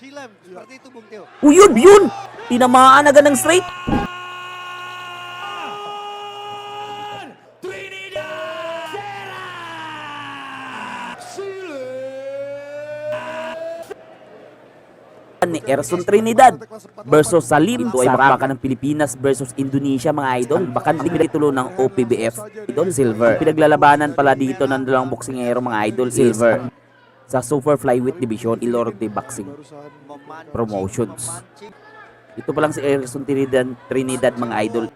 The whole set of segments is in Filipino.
Silam, seperti itu Bung Teo. Yun! Tinamaan agad ng straight. Ni Erson Trinidad versus Salim. Ito ay bakbakan ng Pilipinas versus Indonesia, mga idol. Bakanteng titulo ng OPBF idol, silver. Pinaglalabanan pala dito ng dalawang boksingero, mga idol, silver. Sa Super Flyweight Division, Ilorte Boxing Promotions. Ito pa lang si Erson Trinidad, mga idol,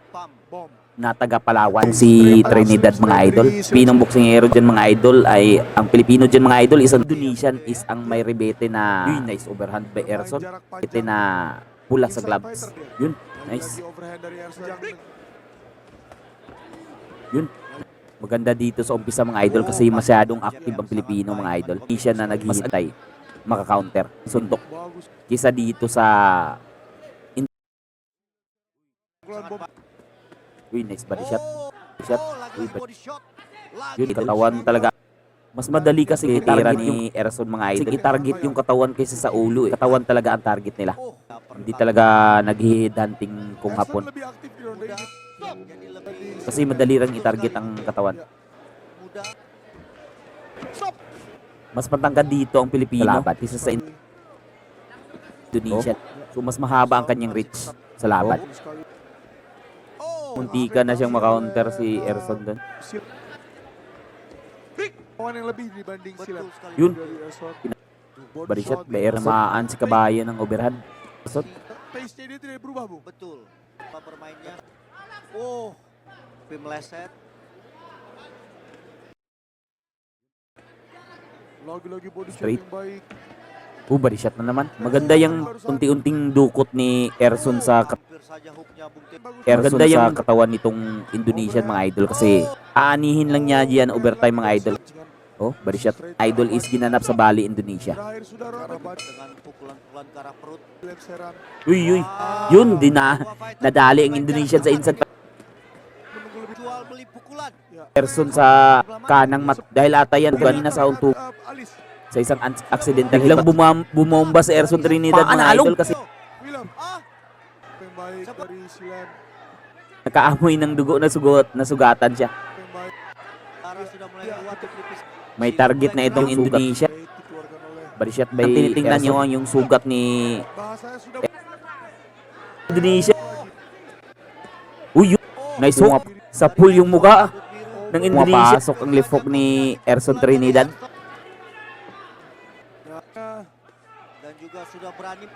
na taga Palawan. Si Trinidad, mga idol, Pinong boksingero dyan, mga idol, ay ang Pilipino dyan, mga idol, isang Indonesian is ang may rebete na nice overhand by Erson. Rebete na pula sa gloves. Yun, nice. Yun. Maganda dito sa umpisa, mga idol, kasi masyadong active ang Pilipino, mga idol. Hindi siya na naghihintay maka-counter, suntok. Kisa dito sa nice body shot. Yun, katawan talaga. Mas madali kasi itira ni Erson, mga idol. I-target yung katawan kaysa sa ulo. Katawan talaga ang target nila. Hindi talaga nag-headhunting kung hapon. Kasi madali lang i-target ang katawan. Mas matangkad dito ang Pilipino kaysa sa Indonesia. So mas mahaba ang kanyang reach sa laban. Muntika na siyang makaunter si Erson doon. Yun. Body shot, bayar namaan si Kabayan ng overhand. Pace-nya dia tidak berubah, Bu. Betul. Apa bermainnya? Oh, meleset. Lagi-lagi body shot yang baik. Body shot na naman. Maganda yung unti-unting dukot ni Erson sa katawan nitong Indonesian, mga idol, kasi aanihin lang niya diyan overtime, mga idol. Oh, body shot. Idol is ginanap sa Bali, Indonesia. Uy. Yun, nadali ang Indonesian sa inside. Erson sa kanang mat. Dahil ata yan, ganina sa unto. Sa isang accidental. Biglang bumomba si Erson Trinidad, mga idol, kasi nakaamoy ng dugo na sugatan siya. May target na itong Indonesia. Body shot by tinitingnan nyo yung sugat ni Indonesia. Uy, nice hook. Sa pool yung muka ng Indonesia. Pasok ang left hook ni Erson Trinidad. Dan juga sudah berani.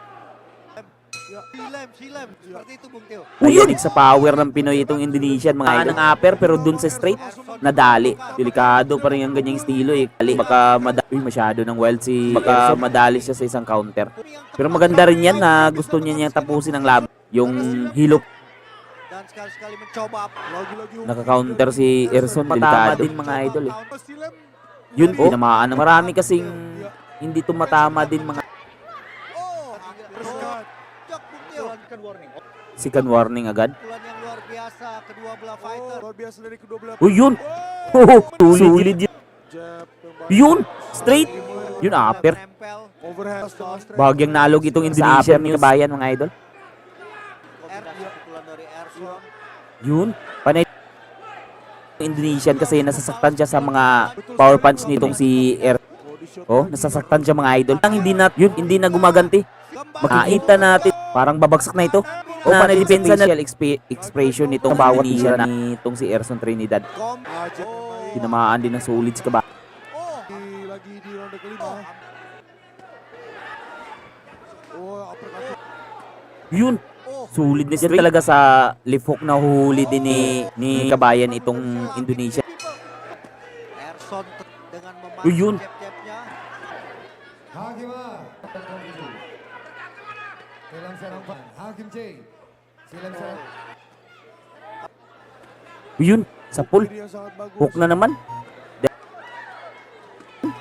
Silam, seperti itu Bung Teo. Ayun, sa power ng Pinoy itong Indonesian, mga idol. Ng upper, pero dun sa straight, nadali. Delikado pa rin ang ganyang estilo eh. Baka masyado ng wild si baka madali siya sa isang counter. Pero maganda rin yan na gusto niya tapusin ang laban. Yung hilop. Dan sekali-sekali mencoba. Naka-counter si Erson, delikado din, mga idol eh. Yun, tinamaan. Marami kasing hindi tumatama din, mga second warning agad. Yang luar biasa kedua belah fighter. Luar biasa dari kedua belah. Yun. Sulit yun. Yun, straight. Yun, upper. Bagyang nalog itong Indonesian ni Kabayan, mga idol. Yun, panay Indonesian kasi nasasaktan siya sa mga power punch nitong si Oh, nasasaktan siya, mga idol. Hindi na gumaganti. Makikita natin parang babagsak na ito. O depensa na expression nitong bawat Indonesia na nitong si Erson Trinidad. Tinamaan din ng sulit si Kabayan. Lagi di ronde kelima. Yun. Sulit na siya talaga sa left hook na huli din ni Kabayan itong Indonesia. Erson dengan Yun. Yun, sa pool. Hook na naman.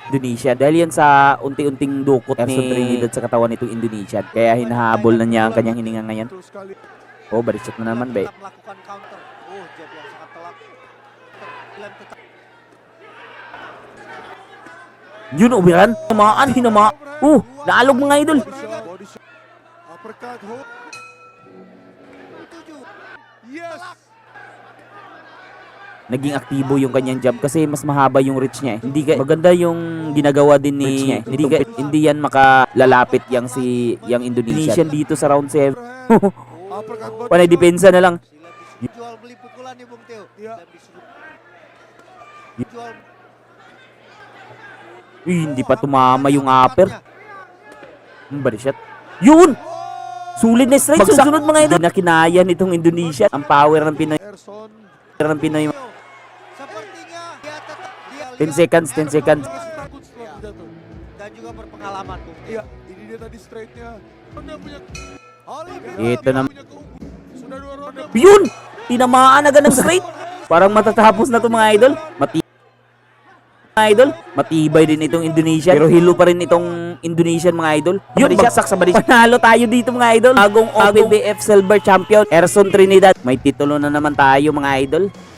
Indonesia. Dahil yan sa unti-unting dukot ni Trinidad sa katawan nitong Indonesia. Kaya hinahabol na niya ang kanyang hininga ngayon. Oh, body shot na naman, be. Melakukan counter. Oh, jab yang sangat telak. Yun, ubiran. Hinamaan. Naalog, mga idol. uppercut hook. Yes! Naging aktibo yung kanyang jab kasi mas mahaba yung reach niya. Hindi maganda yung ginagawa din ni niya. Hindi yan makalalapit yang Indonesian dito sa round 7. Uppercut body. Panay depensa na lang. Jual beli pukulan nih Bung Teo. Iya. Dan jual Hindi pa tumama yung upper. Body shot. Yun! Sulit na strike. Sunod mga idol. Hindi na kinaya nitong Indonesia. Ang power ng Pinoy. Erson. Sepertinya dia tetap 10 seconds, 10 seconds. takut setelah jatuh. Dan juga berpengalaman Bung. Iya, ini dia tadi strike-nya. Dia punya Ito na. punya keunggulan. Sudah 2 ronde. Yun! Tinamaan agad ng straight. Parang matatapos na to mga idol. Matibay din itong Indonesia. Pero hilo pa rin itong Indonesian mga idol. Yun, bagsak sa balisya. Panalo tayo dito mga idol. Bagong OPBF Silver Champion, Erson Trinidad. May titulo na naman tayo mga idol.